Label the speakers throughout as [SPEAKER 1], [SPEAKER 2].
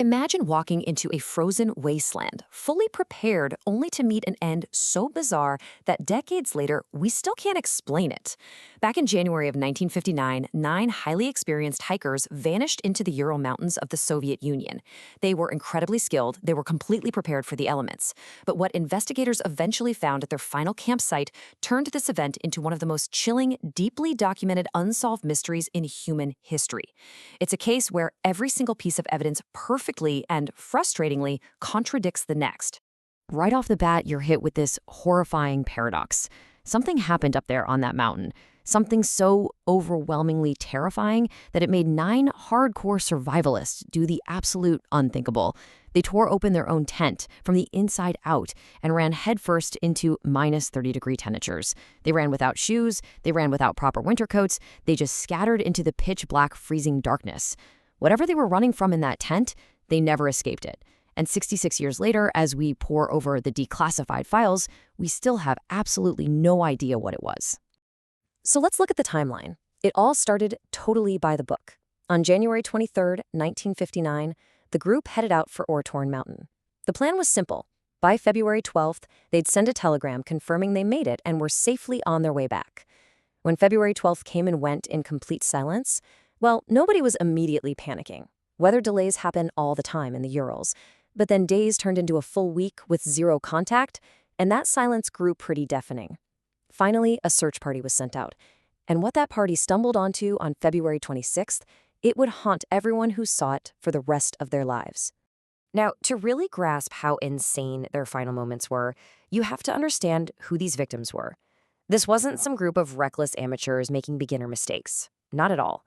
[SPEAKER 1] Imagine walking into a frozen wasteland, fully prepared only to meet an end so bizarre that decades later, we still can't explain it. Back in January of 1959, 9 highly experienced hikers vanished into the Ural Mountains of the Soviet Union. They were incredibly skilled, they were completely prepared for the elements. But what investigators eventually found at their final campsite turned this event into one of the most chilling, deeply documented unsolved mysteries in human history. It's a case where every single piece of evidence perfectly and frustratingly contradicts the next.
[SPEAKER 2] Right off the bat, you're hit with this horrifying paradox. Something happened up there on that mountain. Something so overwhelmingly terrifying that it made 9 hardcore survivalists do the absolute unthinkable. They tore open their own tent from the inside out and ran headfirst into minus 30-degree temperatures. They ran without shoes, they ran without proper winter coats, they just scattered into the pitch-black freezing darkness. Whatever they were running from in that tent, they never escaped it. And 66 years later, as we pore over the declassified files, we still have absolutely no idea what it was.
[SPEAKER 1] So let's look at the timeline. It all started totally by the book. On January 23, 1959, the group headed out for Ural Mountain. The plan was simple. By February 12th, they'd send a telegram confirming they made it and were safely on their way back. When February 12th came and went in complete silence, well, nobody was immediately panicking. Weather delays happen all the time in the Urals, but then days turned into a full week with 0 contact, and that silence grew pretty deafening. Finally, a search party was sent out, and what that party stumbled onto on February 26th, it would haunt everyone who saw it for the rest of their lives. Now, to really grasp how insane their final moments were, you have to understand who these victims were. This wasn't some group of reckless amateurs making beginner mistakes. Not at all.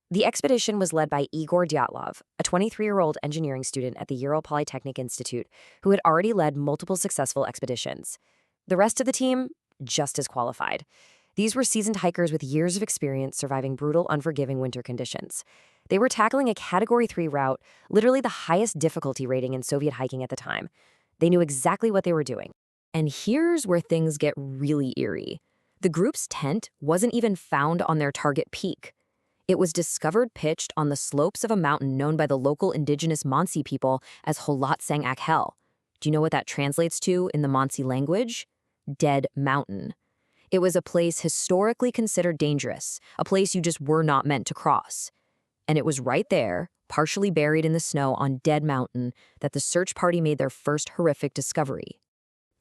[SPEAKER 1] The expedition was led by Igor Dyatlov, a 23-year-old engineering student at the Ural Polytechnic Institute who had already led multiple successful expeditions. The rest of the team, just as qualified. These were seasoned hikers with years of experience surviving brutal, unforgiving winter conditions. They were tackling a Category 3 route, literally the highest difficulty rating in Soviet hiking at the time. They knew exactly what they were doing. And here's where things get really eerie. The group's tent wasn't even found on their target peak. It was discovered pitched on the slopes of a mountain known by the local indigenous Mansi people as Holatsang Akhel. Do you know what that translates to in the Mansi language? Dead mountain. It was a place historically considered dangerous, a place you just were not meant to cross. And it was right there, partially buried in the snow on Dead Mountain, that the search party made their first horrific discovery.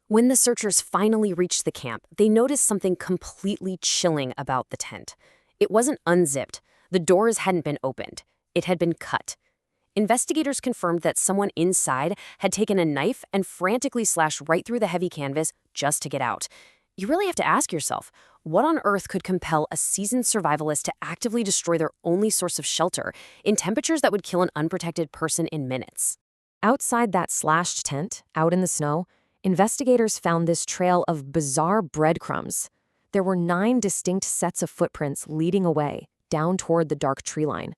[SPEAKER 1] When the searchers finally reached the camp, they noticed something completely chilling about the tent. It wasn't unzipped. The doors hadn't been opened. It had been cut. Investigators confirmed that someone inside had taken a knife and frantically slashed right through the heavy canvas just to get out. You really have to ask yourself, what on earth could compel a seasoned survivalist to actively destroy their only source of shelter in temperatures that would kill an unprotected person in minutes? Outside that slashed tent, out in the snow, investigators found this trail of bizarre breadcrumbs. There were 9 distinct sets of footprints leading away, down toward the dark tree line.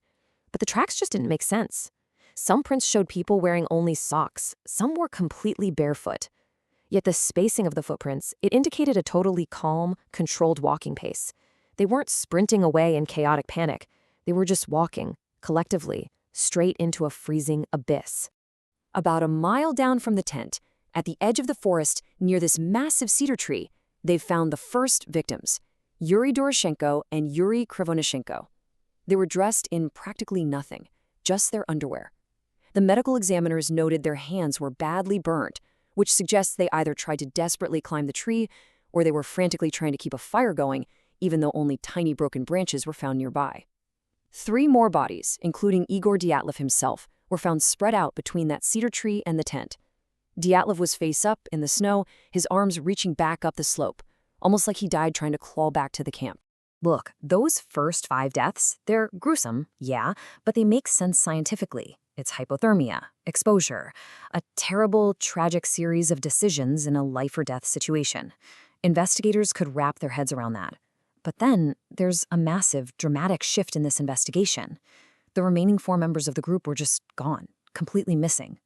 [SPEAKER 1] But the tracks just didn't make sense. Some prints showed people wearing only socks, some were completely barefoot. Yet the spacing of the footprints, it indicated a totally calm, controlled walking pace. They weren't sprinting away in chaotic panic. They were just walking, collectively, straight into a freezing abyss. About a mile down from the tent, at the edge of the forest near this massive cedar tree, they've found the first victims, Yuri Doroshenko and Yuri Krivonishenko. They were dressed in practically nothing, just their underwear. The medical examiners noted their hands were badly burned, which suggests they either tried to desperately climb the tree or they were frantically trying to keep a fire going, even though only tiny broken branches were found nearby. 3 more bodies, including Igor Dyatlov himself, were found spread out between that cedar tree and the tent. Dyatlov was face up in the snow, his arms reaching back up the slope, almost like he died trying to crawl back to the camp. Look, those first 5 deaths, they're gruesome, yeah, but they make sense scientifically. It's hypothermia, exposure, a terrible, tragic series of decisions in a life-or-death situation. Investigators could wrap their heads around that. But then, there's a massive, dramatic shift in this investigation. The remaining 4 members of the group were just gone, completely missing.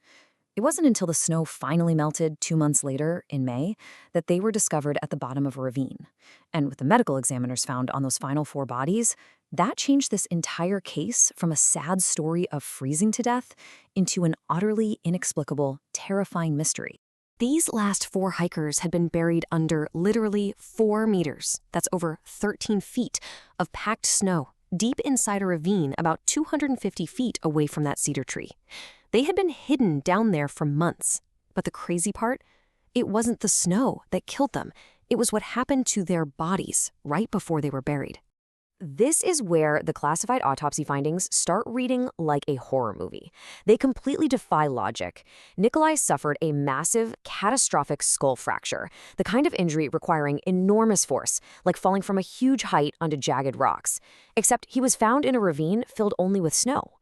[SPEAKER 1] It wasn't until the snow finally melted 2 months later, in May, that they were discovered at the bottom of a ravine. And with the medical examiners found on those final 4 bodies, That changed this entire case from a sad story of freezing to death into an utterly inexplicable, terrifying mystery. These last 4 hikers had been buried under literally 4 meters, that's over 13 feet, of packed snow, deep inside a ravine about 250 feet away from that cedar tree. They had been hidden down there for months. But the crazy part? It wasn't the snow that killed them. It was what happened to their bodies right before they were buried. This is where the classified autopsy findings start reading like a horror movie. They completely defy logic. Nikolai suffered a massive, catastrophic skull fracture, the kind of injury requiring enormous force, like falling from a huge height onto jagged rocks. Except he was found in a ravine filled only with snow.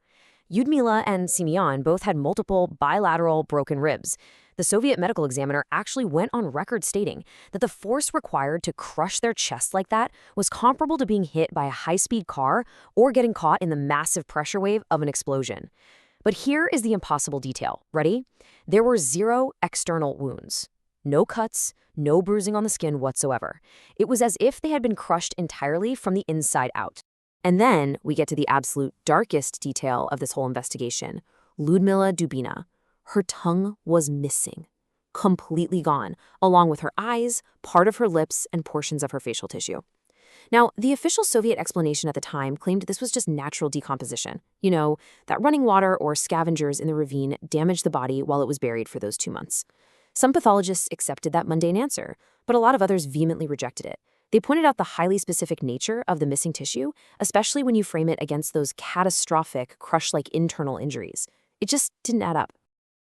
[SPEAKER 1] Lyudmila and Simeon both had multiple bilateral broken ribs. The Soviet medical examiner actually went on record stating that the force required to crush their chest like that was comparable to being hit by a high-speed car or getting caught in the massive pressure wave of an explosion. But here is the impossible detail. Ready? There were 0 external wounds. No cuts, no bruising on the skin whatsoever. It was as if they had been crushed entirely from the inside out. And then we get to the absolute darkest detail of this whole investigation. Lyudmila Dubina. Her tongue was missing, completely gone, along with her eyes, part of her lips, and portions of her facial tissue. Now, the official Soviet explanation at the time claimed this was just natural decomposition. You know, that running water or scavengers in the ravine damaged the body while it was buried for those 2 months. Some pathologists accepted that mundane answer, but a lot of others vehemently rejected it. They pointed out the highly specific nature of the missing tissue, especially when you frame it against those catastrophic, crush-like internal injuries. It just didn't add up.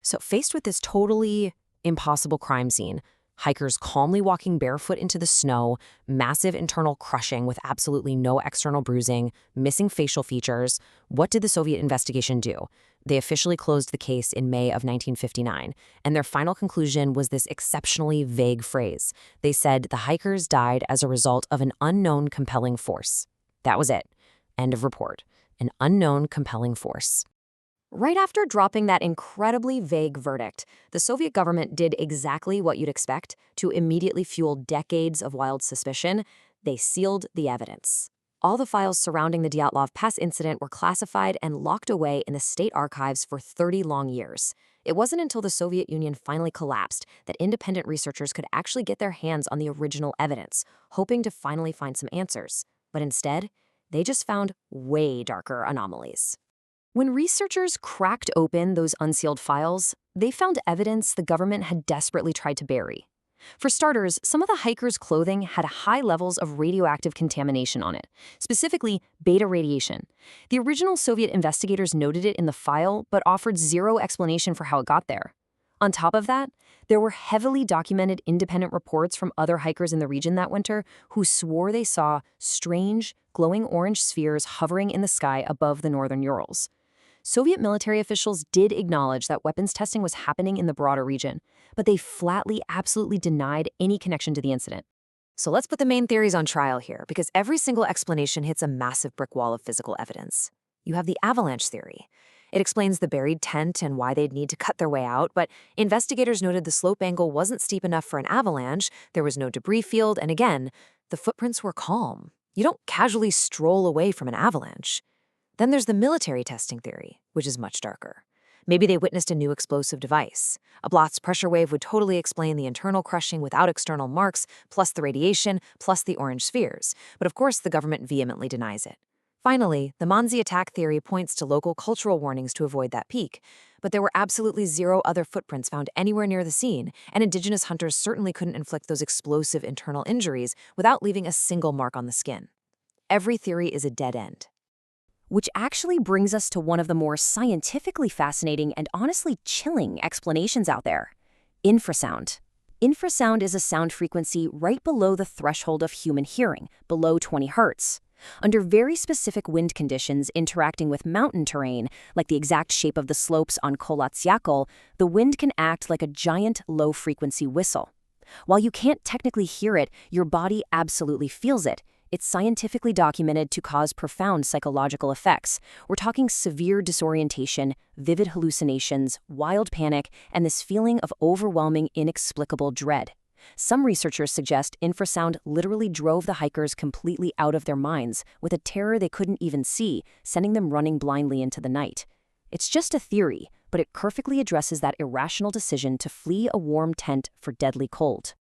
[SPEAKER 1] So faced with this totally impossible crime scene, hikers calmly walking barefoot into the snow, massive internal crushing with absolutely no external bruising, missing facial features, what did the Soviet investigation do? They officially closed the case in May of 1959, and their final conclusion was this exceptionally vague phrase. They said the hikers died as a result of an unknown compelling force. That was it. End of report. An unknown compelling force. Right after dropping that incredibly vague verdict, the Soviet government did exactly what you'd expect to immediately fuel decades of wild suspicion. They sealed the evidence. All the files surrounding the Dyatlov Pass incident were classified and locked away in the state archives for 30 long years. It wasn't until the Soviet Union finally collapsed that independent researchers could actually get their hands on the original evidence, hoping to finally find some answers. But instead, they just found way darker anomalies. When researchers cracked open those unsealed files, they found evidence the government had desperately tried to bury. For starters, some of the hikers' clothing had high levels of radioactive contamination on it, specifically beta radiation. The original Soviet investigators noted it in the file, but offered 0 explanation for how it got there. On top of that, there were heavily documented independent reports from other hikers in the region that winter who swore they saw strange, glowing orange spheres hovering in the sky above the northern Urals. Soviet military officials did acknowledge that weapons testing was happening in the broader region, but they flatly, absolutely denied any connection to the incident. So let's put the main theories on trial here, because every single explanation hits a massive brick wall of physical evidence. You have the avalanche theory. It explains the buried tent and why they'd need to cut their way out, but investigators noted the slope angle wasn't steep enough for an avalanche, there was no debris field, and again, the footprints were calm. You don't casually stroll away from an avalanche. Then there's the military testing theory, which is much darker. Maybe they witnessed a new explosive device. A blast pressure wave would totally explain the internal crushing without external marks, plus the radiation, plus the orange spheres. But of course, the government vehemently denies it. Finally, the Manzi attack theory points to local cultural warnings to avoid that peak. But there were absolutely 0 other footprints found anywhere near the scene, and indigenous hunters certainly couldn't inflict those explosive internal injuries without leaving a single mark on the skin. Every theory is a dead end. Which actually brings us to one of the more scientifically fascinating and honestly chilling explanations out there: infrasound. Infrasound is a sound frequency right below the threshold of human hearing, below 20 hertz. Under very specific wind conditions interacting with mountain terrain, like the exact shape of the slopes on Kolatsiakol, the wind can act like a giant low-frequency whistle. While you can't technically hear it, your body absolutely feels it. It's scientifically documented to cause profound psychological effects. We're talking severe disorientation, vivid hallucinations, wild panic, and this feeling of overwhelming, inexplicable dread. Some researchers suggest infrasound literally drove the hikers completely out of their minds with a terror they couldn't even see, sending them running blindly into the night. It's just a theory, but it perfectly addresses that irrational decision to flee a warm tent for deadly cold.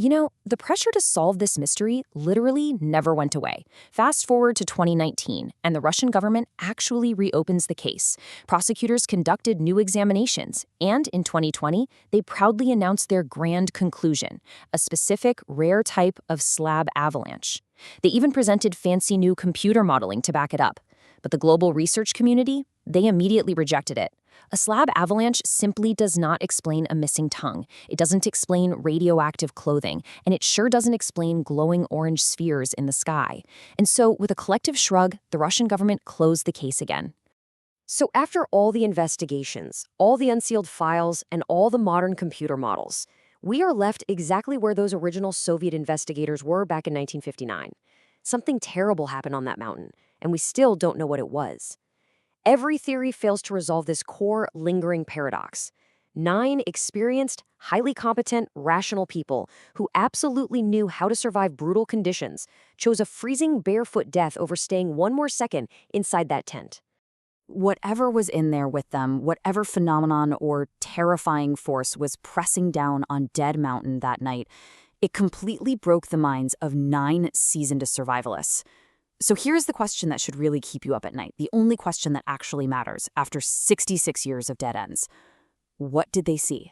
[SPEAKER 1] You know, the pressure to solve this mystery literally never went away. Fast forward to 2019, and the Russian government actually reopens the case. Prosecutors conducted new examinations, and in 2020, they proudly announced their grand conclusion, a specific, rare type of slab avalanche. They even presented fancy new computer modeling to back it up. But the global research community, they immediately rejected it. A slab avalanche simply does not explain a missing tongue. It doesn't explain radioactive clothing, and it sure doesn't explain glowing orange spheres in the sky. And so, with a collective shrug, the Russian government closed the case again. So after all the investigations, all the unsealed files, and all the modern computer models, we are left exactly where those original Soviet investigators were back in 1959. Something terrible happened on that mountain, and we still don't know what it was. Every theory fails to resolve this core, lingering paradox. 9 experienced, highly competent, rational people who absolutely knew how to survive brutal conditions chose a freezing barefoot death over staying one more second inside that tent.
[SPEAKER 2] Whatever was in there with them, whatever phenomenon or terrifying force was pressing down on Dead Mountain that night, it completely broke the minds of 9 seasoned survivalists. So here's the question that should really keep you up at night, the only question that actually matters after 66 years of dead ends. What did they see?